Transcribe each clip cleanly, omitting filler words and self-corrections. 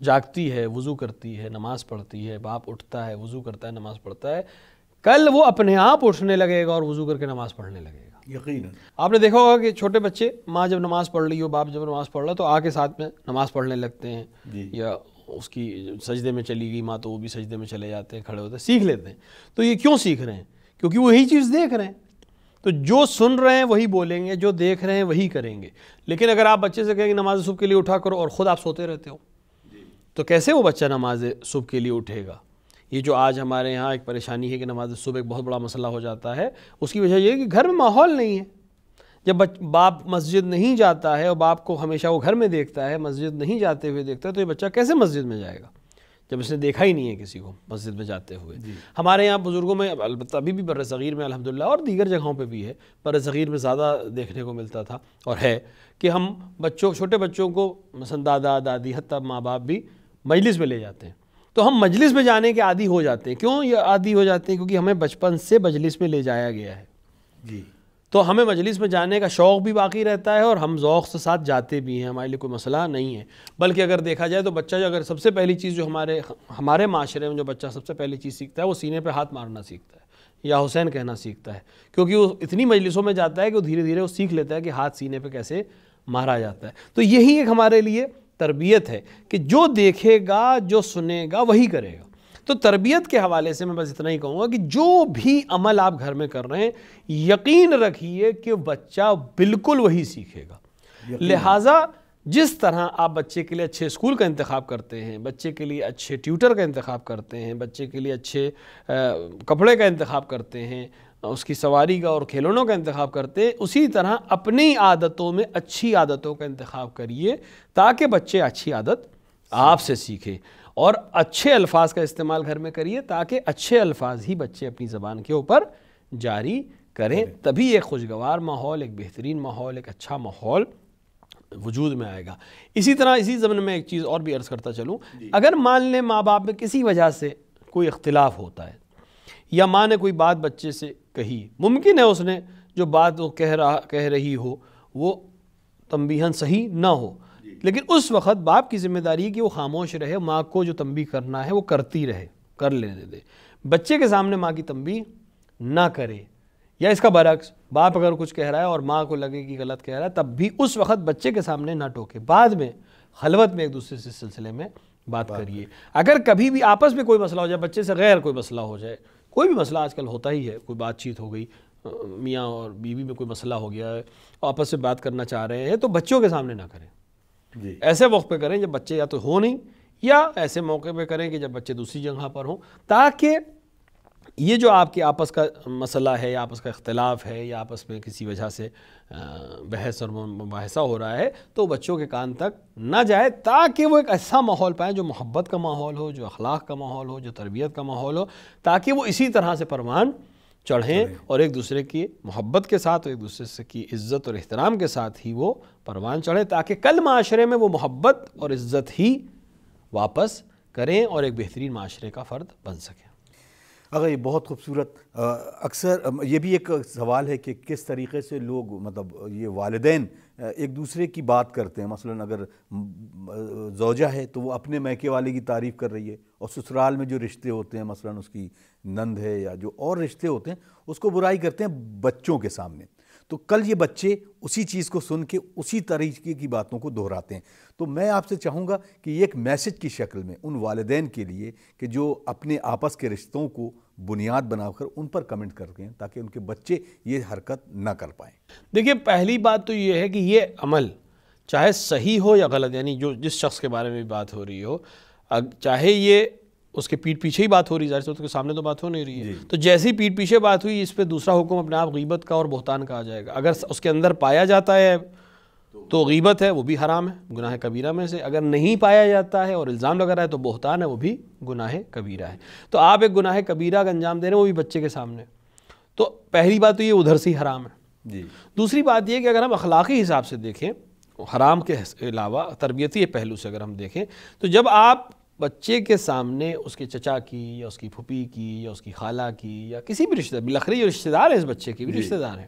جاگتی ہے، وضو کرتی ہے، نماز پڑھتی ہے، باپ اٹھتا ہے، وضو کرتا ہے، نماز پڑھتا ہے، کل وہ اپنے آپ اٹھنے لگے گا اور وضو کر کے نماز پڑھنے لگے گا۔ یقیناً آپ نے دیکھا ہوگا کہ چھوٹے بچے، ماں جب نماز پڑھ رہی ہو، باپ جب نماز پڑھ رہا تو آ کے ساتھ میں نماز پڑھنے لگتے ہیں، جی یا اس کی سجدے میں چلی گئی ماں تو وہ بھی سجدے میں چلے جاتے ہیں، کھڑے ہوتے ہیں، سیکھ لیتے ہیں۔ تو یہ کیوں سیکھ رہے ہیں؟ کیونکہ وہی چیز دیکھ رہے ہیں، تو جو سن رہے ہیں وہی بولیں گے، جو دیکھ رہے ہیں وہی کریں گے۔ لیکن اگر آپ بچے سے کہیں کہ نماز صبح کے لیے اٹھا کرو اور خود آپ سوتے رہتے ہو تو کیسے وہ بچہ نماز صبح کے لیے اٹھے گا؟ یہ جو آج ہمارے یہاں ایک پریشانی ہے کہ نماز صبح ایک بہت بڑا مسئلہ ہو جاتا ہے، اس کی وجہ یہ ہے کہ گھر میں ماحول نہیں ہے۔ جب باپ مسجد نہیں جاتا ہے اور باپ کو ہمیشہ وہ گھر میں دیکھتا ہے، مسجد نہیں جاتے ہوئے دیکھتا ہے، تو یہ بچہ کیسے مسجد میں جائے گا جب اس نے دیکھا ہی نہیں ہے کسی کو مسجد میں جاتے ہوئے؟ ہمارے یہاں بزرگوں میں، البتہ ابھی بھی بر صغیر میں الحمدللہ اور دیگر جگہوں پہ بھی ہے، بر صغیر میں زیادہ دیکھنے کو ملتا تھا اور ہے، کہ ہم چھوٹے بچوں کو مثلا دادا دادی حتیٰ ماں باپ بھی مجلس میں لے جاتے ہیں، تو ہم مجلس میں جانے کے عادی ہو جاتے ہیں۔ کیوں یہ عادی ہو جاتے ہیں؟ کیونکہ ہمیں بچپن سے مجلس میں لے جایا گیا ہے، جی تو ہمیں مجلس میں جانے کا شوق بھی باقی رہتا ہے اور ہم ذوق سے ساتھ جاتے بھی ہیں، ہمارے لیے کوئی مسئلہ نہیں ہے۔ بلکہ اگر دیکھا جائے تو بچہ جو اگر سب سے پہلی چیز جو ہمارے معاشرے میں جو بچہ سب سے پہلی چیز سیکھتا ہے وہ سینے پہ ہاتھ مارنا سیکھتا ہے یا حسین کہنا سیکھتا ہے، کیونکہ وہ اتنی مجلسوں میں جاتا ہے کہ وہ دھیرے دھیرے وہ سیکھ لیتا ہے کہ ہاتھ سینے پہ کیسے مارا جاتا ہے۔ تو یہی ایک ہمارے لیے تربیت ہے کہ جو دیکھے گا، جو سنے گا وہی کرے گا۔ تو تربیت کے حوالے سے میں بس اتنا ہی کہوں گا کہ جو بھی عمل آپ گھر میں کر رہے ہیں یقین رکھیے کہ بچہ بالکل وہی سیکھے گا۔ لہٰذا جس طرح آپ بچے کے لیے اچھے اسکول کا انتخاب کرتے ہیں، بچے کے لیے اچھے ٹیوٹر کا انتخاب کرتے ہیں، بچے کے لیے اچھے کپڑے کا انتخاب کرتے ہیں، اس کی سواری کا اور کھلونوں کا انتخاب کرتے ہیں، اسی طرح اپنی عادتوں میں اچھی عادتوں کا انتخاب کریے تاکہ بچے اچھی عادت آپ سے سیکھیں، اور اچھے الفاظ کا استعمال گھر میں کریے تاکہ اچھے الفاظ ہی بچے اپنی زبان کے اوپر جاری کریں، تبھی ایک خوشگوار ماحول، ایک بہترین ماحول، ایک اچھا ماحول وجود میں آئے گا۔ اسی طرح اسی ضمن میں ایک چیز اور بھی عرض کرتا چلوں، اگر مان لیں ماں باپ میں کسی وجہ سے کوئی اختلاف ہوتا ہے یا ماں نے کوئی بات بچے سے کہی، ممکن ہے اس نے جو بات وہ کہہ رہی ہو وہ تنبیہاً صحیح نہ ہو، لیکن اس وقت باپ کی ذمہ داری ہے کہ وہ خاموش رہے، ماں کو جو تنبیہ کرنا ہے وہ کرتی رہے، کر لینے دے، بچے کے سامنے ماں کی تنبیہ نہ کرے۔ یا اس کا برعکس، باپ اگر کچھ کہہ رہا ہے اور ماں کو لگے کہ غلط کہہ رہا ہے، تب بھی اس وقت بچے کے سامنے نہ ٹوکے، بعد میں خلوت میں ایک دوسرے سے سلسلے میں بات کریے۔ اگر کبھی بھی آپس میں کوئی مسئلہ ہو جائے، بچے سے غیر کوئی مسئلہ ہو جائے، کوئی بھی مسئلہ آج کل ہوتا ہی ہے، کوئی بات چیت ہو گئی، میاں اور بیوی میں کوئی مسئلہ ہو گیا ہے، آپس میں بات کرنا چاہ رہے ہیں، تو بچوں کے سامنے نہ کریں، ایسے وقت پہ کریں جب بچے یا تو ہو نہیں، یا ایسے موقع پہ کریں کہ جب بچے دوسری جگہ پر ہوں، تاکہ یہ جو آپ کے آپس کا مسئلہ ہے یا آپس کا اختلاف ہے یا آپس میں کسی وجہ سے بحث اور مباحثہ ہو رہا ہے تو بچوں کے کان تک نہ جائے، تاکہ وہ ایک ایسا ماحول پائیں جو محبت کا ماحول ہو، جو اخلاق کا ماحول ہو، جو تربیت کا ماحول ہو، تاکہ وہ اسی طرح سے پروان چڑھیں اور ایک دوسرے کی محبت کے ساتھ، ایک دوسرے کی عزت اور احترام کے ساتھ ہی وہ پروان چڑھیں، تاکہ کل معاشرے میں وہ محبت اور عزت ہی واپس کریں اور ایک بہترین معاشرے کا فرد بن سکیں۔ اگر یہ بہت خوبصورت، اکثر یہ بھی ایک سوال ہے کہ کس طریقے سے لوگ مطلب یہ والدین ایک دوسرے کی بات کرتے ہیں، مثلا اگر زوجہ ہے تو وہ اپنے میکے والے کی تعریف کر رہی ہے، اور سسرال میں جو رشتے ہوتے ہیں، مثلا اس کی نند ہے یا جو اور رشتے ہوتے ہیں، اس کو برائی کرتے ہیں بچوں کے سامنے، تو کل یہ بچے اسی چیز کو سن کے اسی طریقے کی باتوں کو دہراتے ہیں۔ تو میں آپ سے چاہوں گا کہ یہ ایک میسج کی شکل میں ان والدین کے لیے کہ جو اپنے آپس کے رشتوں کو بنیاد بنا کر ان پر کمنٹ کرتے ہیں تاکہ ان کے بچے یہ حرکت نہ کر پائیں۔ دیکھیے، پہلی بات تو یہ ہے کہ یہ عمل چاہے صحیح ہو یا غلط، یعنی جو جس شخص کے بارے میں بات ہو رہی ہو، چاہے یہ اس کے پیٹھ پیچھے ہی بات ہو رہی ہے، ظاہر سے اس کے سامنے تو بات ہو نہیں رہی ہے، تو جیسی پیٹھ پیچھے بات ہوئی، اس پہ دوسرا حکم اپنے آپ غیبت کا اور بہتان کا آ جائے گا۔ اگر اس کے اندر پایا جاتا ہے تو غیبت ہے، وہ بھی حرام ہے، گناہ کبیرہ میں سے، اگر نہیں پایا جاتا ہے اور الزام لگا رہا ہے تو بہتان ہے، وہ بھی گناہ کبیرہ ہے۔ تو آپ ایک گناہ کبیرہ کا انجام دے رہے ہیں، وہ بھی بچے کے سامنے، تو پہلی بات تو یہ ادھر سے ہی حرام ہے۔ دوسری بات یہ کہ اگر ہم اخلاقی حساب سے دیکھیں، حرام کے علاوہ تربیتی پہلو سے اگر ہم دیکھیں، تو جب آپ بچے کے سامنے اس کے چچا کی یا اس کی پھوپھی کی یا اس کی خالہ کی یا کسی بھی رشتہ دار، بلخری جو رشتہ دار ہے اس بچے کی بھی رشتہ دار ہیں،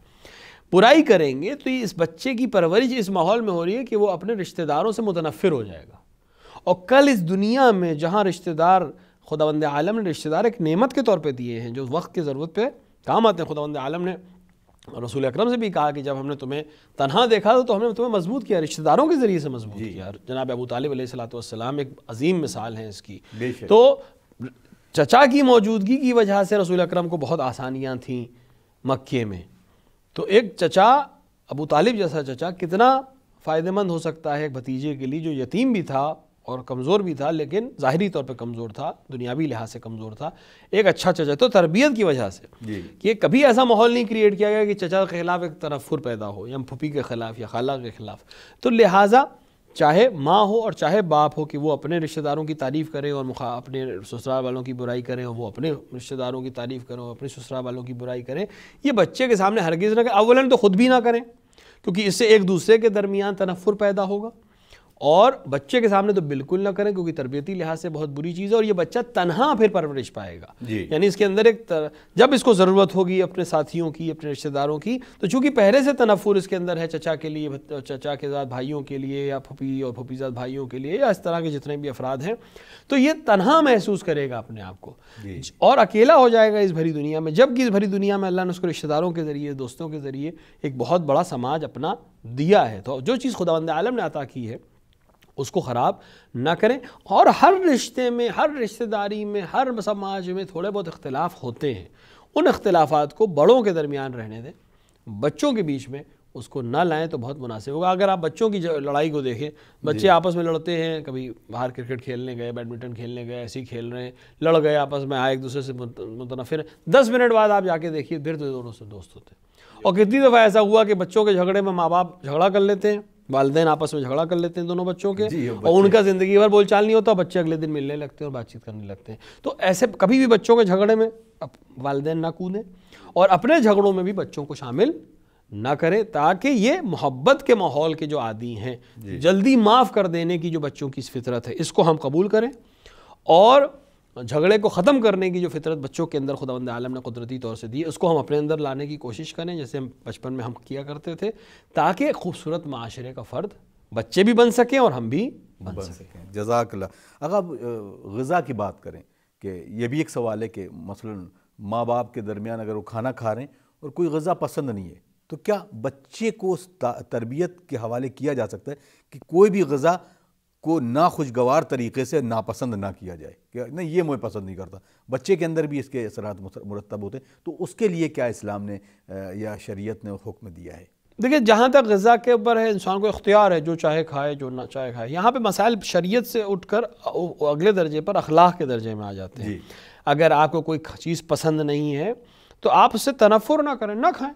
برائی کریں گے، تو یہ اس بچے کی پرورش اس ماحول میں ہو رہی ہے کہ وہ اپنے رشتہ داروں سے متنفر ہو جائے گا، اور کل اس دنیا میں جہاں رشتہ دار خداوند عالم نے رشتہ دار ایک نعمت کے طور پہ دیے ہیں جو وقت کی ضرورت پہ کام آتے ہیں. خداوند عالم نے رسول اکرم سے بھی کہا کہ جب ہم نے تمہیں تنہا دیکھا تو ہم نے تمہیں مضبوط کیا، رشتہ داروں کے ذریعے سے مضبوط کیا. جناب ابو طالب علیہ الصلوۃ والسلام ایک عظیم مثال ہیں اس کی. تو چچا کی موجودگی کی وجہ سے رسول اکرم کو بہت آسانیاں تھیں مکے میں. تو ایک چچا، ابو طالب جیسا چچا کتنا فائدہ مند ہو سکتا ہے ایک بھتیجے کے لیے جو یتیم بھی تھا اور کمزور بھی تھا، لیکن ظاہری طور پہ کمزور تھا، دنیاوی لحاظ سے کمزور تھا. ایک اچھا چچا تو تربیت کی وجہ سے کہ کبھی ایسا ماحول نہیں کریٹ کیا گیا کہ چچا کے خلاف ایک تنفر پیدا ہو یا پھوپھی کے خلاف یا خالہ کے خلاف. تو لہٰذا چاہے ماں ہو اور چاہے باپ ہو کہ وہ اپنے رشتہ داروں کی تعریف کرے اور اپنے سسرال والوں کی برائی کریں، اور وہ اپنے رشتہ داروں کی تعریف کریں اور اپنے سسرال والوں کی برائی کریں، یہ بچے کے سامنے ہرگز نہ کریں. اولاً تو خود بھی نہ کریں کیونکہ اس سے ایک دوسرے کے درمیان تنفر پیدا ہوگا، اور بچے کے سامنے تو بالکل نہ کریں کیونکہ تربیتی لحاظ سے بہت بری چیز ہے، اور یہ بچہ تنہا پھر پرورش پائے گا. یعنی اس کے اندر ایک جب اس کو ضرورت ہوگی اپنے ساتھیوں کی، اپنے رشتہ داروں کی، تو چونکہ پہلے سے تنفر اس کے اندر ہے چچا کے لیے، چچا کے ذات بھائیوں کے لیے یا پھوپھی اور پھوپھی ذات بھائیوں کے لیے یا اس طرح کے جتنے بھی افراد ہیں، تو یہ تنہا محسوس کرے گا اپنے آپ کو اور اکیلا ہو جائے گا اس بھری دنیا میں. جبکہ اس بھری دنیا میں اللہ نے اس کو رشتہ داروں کے ذریعے، دوستوں کے ذریعے ایک بہت بڑا سماج اپنا دیا ہے. تو جو چیز خداوند عالم نے عطا کی ہے اس کو خراب نہ کریں. اور ہر رشتے میں، ہر رشتہ داری میں، ہر سماج میں تھوڑے بہت اختلاف ہوتے ہیں، ان اختلافات کو بڑوں کے درمیان رہنے دیں، بچوں کے بیچ میں اس کو نہ لائیں تو بہت مناسب ہوگا. اگر آپ بچوں کی لڑائی کو دیکھیں، بچے آپس میں لڑتے ہیں، کبھی باہر کرکٹ کھیلنے گئے، بیڈمنٹن کھیلنے گئے، ایسے ہی کھیل رہے ہیں، لڑ گئے آپس میں، آئے ایک دوسرے سے متنفر، 10 منٹ بعد آپ جا کے دیکھیے پھر تو دونوں سے دوست ہوتے ہیں. اور کتنی دفعہ ایسا ہوا کہ بچوں کے جھگڑے میں ماں باپ جھگڑا کر لیتے ہیں، والدین آپس میں جھگڑا کر لیتے ہیں دونوں بچوں کے، اور ان کا زندگی بھر بول چال نہیں ہوتا، بچے اگلے دن ملنے لگتے ہیں اور بات چیت کرنے لگتے ہیں. تو ایسے کبھی بھی بچوں کے جھگڑے میں والدین نہ کودیں، اور اپنے جھگڑوں میں بھی بچوں کو شامل نہ کریں، تاکہ یہ محبت کے ماحول کے جو عادی ہیں، جلدی معاف کر دینے کی جو بچوں کی فطرت ہے، اس کو ہم قبول کریں، اور جھگڑے کو ختم کرنے کی جو فطرت بچوں کے اندر خداوند عالم نے قدرتی طور سے دی ہے اس کو ہم اپنے اندر لانے کی کوشش کریں، جیسے ہم بچپن میں ہم کیا کرتے تھے، تاکہ خوبصورت معاشرے کا فرد بچے بھی بن سکیں اور ہم بھی بن سکیں. جزاک اللہ. اگر آپ غذا کی بات کریں کہ یہ بھی ایک سوال ہے کہ مثلا ماں باپ کے درمیان اگر وہ کھانا کھا رہے ہیں اور کوئی غذا پسند نہیں ہے تو کیا بچے کو اس تربیت کے حوالے کیا جا سکتا ہے کہ کوئی بھی غذا کو ناخوشگوار طریقے سے ناپسند نہ کیا جائے کہ نہیں یہ مجھے پسند نہیں کرتا؟ بچے کے اندر بھی اس کے اثرات مرتب ہوتے ہیں، تو اس کے لیے کیا اسلام نے یا شریعت نے حکم دیا ہے؟ دیکھیں، جہاں تک غذا کے اوپر ہے انسان کو اختیار ہے، جو چاہے کھائے جو نہ چاہے کھائے. یہاں پہ مسائل شریعت سے اٹھ کر اگلے درجے پر اخلاق کے درجے میں آ جاتے ہیں. اگر آپ کو کوئی چیز پسند نہیں ہے تو آپ اس سے تنفر نہ کریں، نہ کھائیں.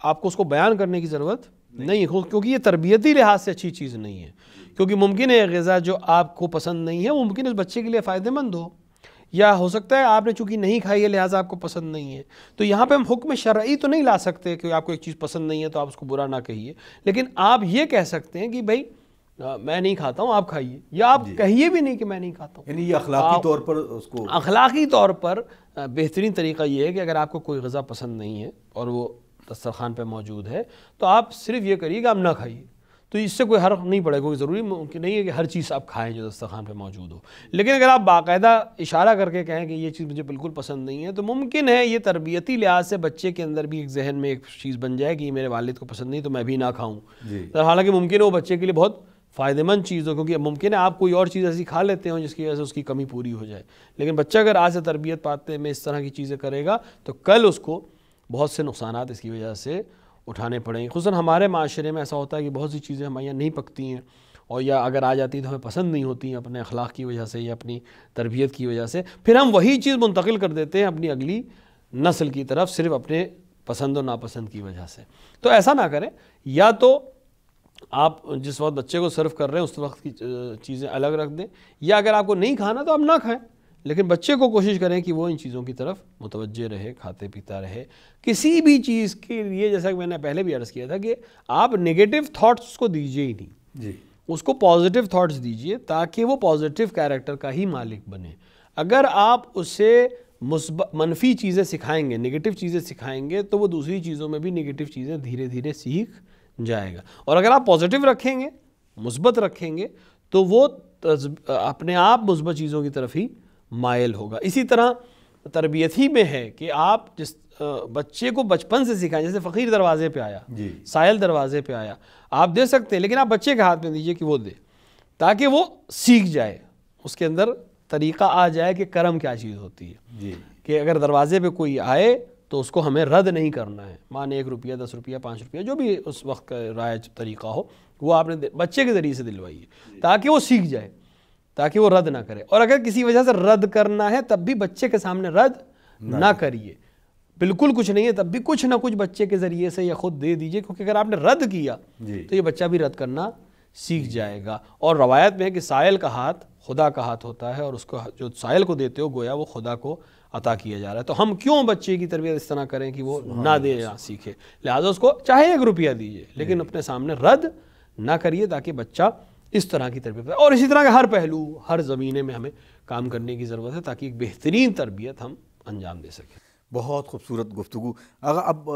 آپ کو اس کو بیان کرنے کی ضرورت نہیں ہے، کیونکہ یہ تربیتی لحاظ سے اچھی چیز نہیں ہے. کیونکہ ممکن ہے غذا جو آپ کو پسند نہیں ہے وہ ممکن اس بچے کے لیے فائدہ مند ہو، یا ہو سکتا ہے آپ نے چونکہ نہیں کھائی ہے لہٰذا آپ کو پسند نہیں ہے. تو یہاں پہ ہم حکم شرعی تو نہیں لا سکتے کہ آپ کو ایک چیز پسند نہیں ہے تو آپ اس کو برا نہ کہیے، لیکن آپ یہ کہہ سکتے ہیں کہ بھائی میں نہیں کھاتا ہوں، آپ کھائیے، یا آپ کہیے بھی نہیں کہ میں نہیں کھاتا ہوں. یعنی یہ اخلاقی طور پر اس کو، اخلاقی طور پر بہترین طریقہ یہ ہے کہ اگر آپ کو کوئی غذا پسند نہیں ہے اور وہ دسترخوان پہ موجود ہے تو آپ صرف یہ کریے کہ آپ نہ کھائیے. تو اس سے کوئی حرف نہیں پڑے گا، کوئی ضروری ممکن نہیں ہے کہ ہر چیز آپ کھائیں جو دسترخوان پہ موجود ہو. لیکن اگر آپ باقاعدہ اشارہ کر کے کہیں کہ یہ چیز مجھے بالکل پسند نہیں ہے تو ممکن ہے یہ تربیتی لحاظ سے بچے کے اندر بھی ایک ذہن میں ایک چیز بن جائے کہ یہ میرے والد کو پسند نہیں تو میں بھی نہ کھاؤں. حالانکہ ممکن ہے وہ بچے کے لیے بہت فائدہ مند چیز ہو، کیونکہ ممکن ہے آپ کوئی اور چیز ایسی کھا لیتے ہوں جس کی وجہ سے اس کی کمی پوری ہو جائے. لیکن بچہ اگر آج سے تربیت پاتے میں اس طرح کی چیزیں کرے گا تو کل اس کو بہت سے نقصانات اس کی وجہ سے اٹھانے پڑیں گے. خصوصاً ہمارے معاشرے میں ایسا ہوتا ہے کہ بہت سی چیزیں ہمارے یہاں نہیں پکتی ہیں، اور یا اگر آ جاتی ہیں تو ہمیں پسند نہیں ہوتی ہیں اپنے اخلاق کی وجہ سے یا اپنی تربیت کی وجہ سے. پھر ہم وہی چیز منتقل کر دیتے ہیں اپنی اگلی نسل کی طرف صرف اپنے پسند و ناپسند کی وجہ سے. تو ایسا نہ کریں. یا تو آپ جس وقت بچے کو سرو کر رہے ہیں اس وقت کی چیزیں الگ رکھ دیں، یا اگر آپ کو نہیں کھانا تو آپ نہ کھائیں، لیکن بچے کو کوشش کریں کہ وہ ان چیزوں کی طرف متوجہ رہے، کھاتے پیتا رہے. کسی بھی چیز کے لیے جیسا کہ میں نے پہلے بھی عرض کیا تھا کہ آپ نگیٹو تھاٹس اس کو دیجیے ہی نہیں، اس کو پازیٹیو تھاٹس دیجیے تاکہ وہ پازیٹیو کیریکٹر کا ہی مالک بنے. اگر آپ اسے منفی چیزیں سکھائیں گے، نگیٹو چیزیں سکھائیں گے تو وہ دوسری چیزوں میں بھی نگیٹو چیزیں دھیرے دھیرے سیکھ جائے گا. اور اگر آپ پازیٹیو رکھیں گے، مثبت رکھیں گے، تو وہ اپنے آپ مثبت چیزوں کی طرف ہی مائل ہوگا۔ اسی طرح تربیت ہی میں ہے کہ آپ جس بچے کو بچپن سے سکھائیں، جیسے فقیر دروازے پہ آیا، سائل دروازے پہ آیا، آپ دے سکتے ہیں لیکن آپ بچے کے ہاتھ میں دیجئے کہ وہ دے، تاکہ وہ سیکھ جائے، اس کے اندر طریقہ آ جائے کہ کرم کیا چیز ہوتی ہے، کہ اگر دروازے پہ کوئی آئے تو اس کو ہمیں رد نہیں کرنا ہے، مانے 1 روپیہ 10 روپیہ 5 روپیہ جو بھی اس وقت کا رائج طریقہ ہو، وہ آپ نے بچے کے ذریعے سے دلوائیے تاکہ وہ سیکھ جائے، تاکہ وہ رد نہ کرے۔ اور اگر کسی وجہ سے رد کرنا ہے تب بھی بچے کے سامنے رد نہ کریے، بالکل کچھ نہیں ہے تب بھی کچھ نہ کچھ بچے کے ذریعے سے یا خود دے دیجئے، کیونکہ اگر آپ نے رد کیا تو یہ بچہ بھی رد کرنا سیکھ جائے گا۔ اور روایت میں ہے کہ سائل کا ہاتھ خدا کا ہاتھ ہوتا ہے، اور اس کو جو سائل کو دیتے ہو گویا وہ خدا کو عطا کیا جا رہا ہے۔ تو ہم کیوں بچے کی تربیت اس طرح کریں کہ وہ نہ دے نہ سیکھے؟ لہٰذا اس کو چاہے 1 روپیہ دیجئے لیکن اپنے سامنے رد نہ کریے، تاکہ بچہ اس طرح کی تربیت۔ اور اسی طرح کے ہر پہلو، ہر زمینے میں ہمیں کام کرنے کی ضرورت ہے تاکہ ایک بہترین تربیت ہم انجام دے سکیں۔ بہت خوبصورت گفتگو۔ اب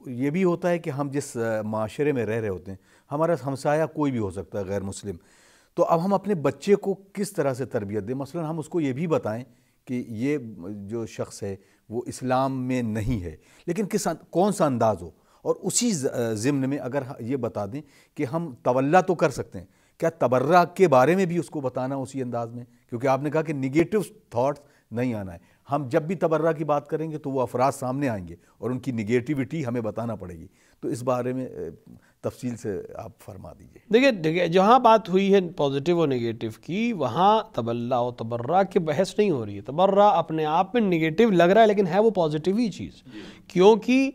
یہ بھی ہوتا ہے کہ ہم جس معاشرے میں رہ رہے ہوتے ہیں، ہمارا ہمسایہ کوئی بھی ہو سکتا ہے غیر مسلم، تو اب ہم اپنے بچے کو کس طرح سے تربیت دیں؟ مثلا ہم اس کو یہ بھی بتائیں کہ یہ جو شخص ہے وہ اسلام میں نہیں ہے، لیکن کون سا انداز ہو، اور اسی ضمن میں اگر یہ بتا دیں کہ ہم تولا تو کر سکتے ہیں، کیا تبرہ کے بارے میں بھی اس کو بتانا اسی انداز میں؟ کیونکہ آپ نے کہا کہ نگیٹو تھاٹس نہیں آنا ہے، ہم جب بھی تبرہ کی بات کریں گے تو وہ افراد سامنے آئیں گے اور ان کی نگیٹیوٹی ہمیں بتانا پڑے گی، تو اس بارے میں تفصیل سے آپ فرما دیجئے۔ دیکھیے جہاں بات ہوئی ہے پازیٹیو اور نگیٹیو کی، وہاں تبلا و تبرہ کی بحث نہیں ہو رہی ہے۔ تبرہ اپنے آپ میں نگیٹیو لگ رہا ہے لیکن ہے وہ پازیٹیو ہی چیز، کیونکہ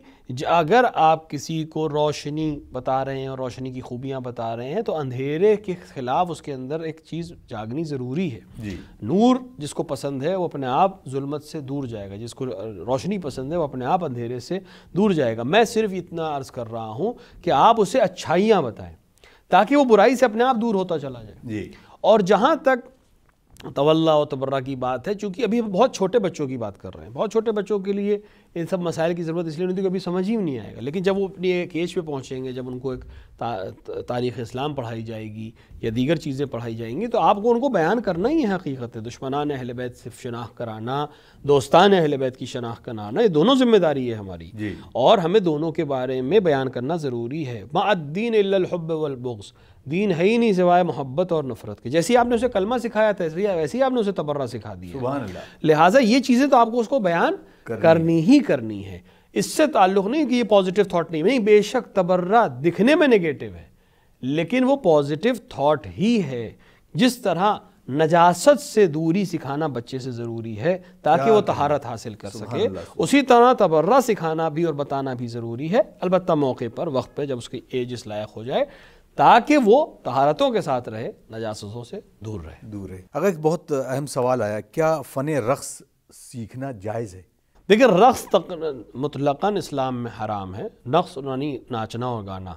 اگر آپ کسی کو روشنی بتا رہے ہیں اور روشنی کی خوبیاں بتا رہے ہیں تو اندھیرے کے خلاف اس کے اندر ایک چیز جاگنی ضروری ہے۔ نور جس کو پسند ہے وہ اپنے آپ ظلمت سے دور جائے گا، جس کو روشنی پسند ہے وہ اپنے آپ اندھیرے سے دور جائے گا۔ میں صرف اتنا عرض کر رہا ہوں کہ آپ اسے اچھائیاں بتائیں تاکہ وہ برائی سے اپنے آپ دور ہوتا چلا جائے۔ اور جہاں تک تولا و تبرہ کی بات ہے، چونکہ ابھی بہت چھوٹے بچوں کی بات کر رہے ہیں، بہت چھوٹے بچوں کے لیے ان سب مسائل کی ضرورت اس لیے نہیں ہوتی کہ ابھی سمجھ ہی نہیں آئے گا، لیکن جب وہ اپنی ایک ایج پہ پہنچیں گے، جب ان کو ایک تاریخ اسلام پڑھائی جائے گی یا دیگر چیزیں پڑھائی جائیں گی، تو آپ کو ان کو بیان کرنا ہی ہے حقیقت ہے۔ دشمنان اہل بیت سے شناخت کرانا، دوستان اہل بیت کی شناخت کرانا، یہ دونوں ذمہ داری ہے ہماری، اور ہمیں دونوں کے بارے میں بیان کرنا ضروری ہے۔ ما الدین الا الحب والبغض، دین ہے ہی نہیں سوائے محبت اور نفرت کے۔ جیسے آپ نے اسے کلمہ سکھایا تھا ویسے ہی آپ نے اسے تبرہ سکھا دیا، سبحان اللہ۔ لہٰذا یہ چیزیں تو آپ کو اس کو بیان کرنی ہی کرنی ہے۔ اس سے تعلق نہیں کہ یہ پازیٹیو تھاٹ نہیں، بے شک تبرہ دکھنے میں نگیٹو ہے لیکن وہ پازیٹیو تھاٹ ہی ہے۔ جس طرح نجاست سے دوری سکھانا بچے سے ضروری ہے تاکہ وہ طہارت حاصل کر سکے، اسی طرح تبرہ سکھانا بھی اور بتانا بھی ضروری ہے، البتہ موقع پر، وقت پہ، جب اس کی ایج اس لائق ہو جائے، تاکہ وہ طہارتوں کے ساتھ رہے، نجاستوں سے دور رہے۔ اگر ایک بہت اہم سوال آیا، کیا فن رقص سیکھنا جائز ہے؟ دیکھیں رقص مطلقاً اسلام میں حرام ہے، رقص یعنی ناچنا اور گانا،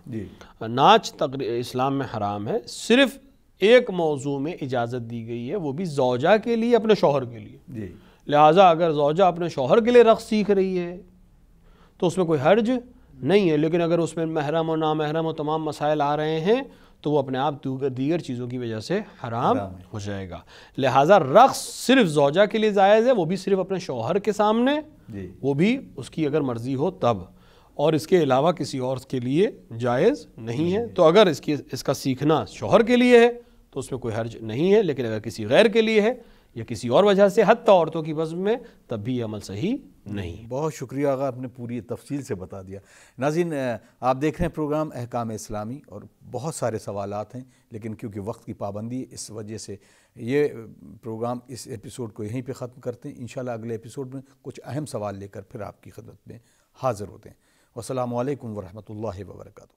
ناچ اسلام میں حرام ہے۔ صرف ایک موضوع میں اجازت دی گئی ہے، وہ بھی زوجہ کے لیے، اپنے شوہر کے لیے۔ لہٰذا اگر زوجہ اپنے شوہر کے لیے رقص سیکھ رہی ہے تو اس میں کوئی حرج نہیں ہے، لیکن اگر اس میں محرم اور نامحرم اور تمام مسائل آ رہے ہیں تو وہ اپنے آپ دیگر چیزوں کی وجہ سے حرام ہو جائے گا۔ لہٰذا رقص صرف زوجہ کے لیے جائز ہے، وہ بھی صرف اپنے شوہر کے سامنے، وہ بھی اس کی اگر مرضی ہو تب، اور اس کے علاوہ کسی اور کے لیے جائز نہیں ہے۔ تو اگر اس کا سیکھنا شوہر کے لیے ہے تو اس میں کوئی حرج نہیں ہے، لیکن اگر کسی غیر کے لیے ہے یا کسی اور وجہ سے، حتی عورتوں کی بزم میں، تب بھی یہ عمل صحیح نہیں۔ بہت شکریہ آقا، آپ نے پوری تفصیل سے بتا دیا۔ ناظرین، آپ دیکھ رہے ہیں پروگرام احکام اسلامی، اور بہت سارے سوالات ہیں لیکن کیونکہ وقت کی پابندی، اس وجہ سے یہ پروگرام اس ایپیسوڈ کو یہیں پہ ختم کرتے ہیں۔ انشاءاللہ اگلے ایپیسوڈ میں کچھ اہم سوال لے کر پھر آپ کی خدمت میں حاضر ہوتے ہیں۔ والسلام علیکم ورحمۃ اللہ وبرکاتہ۔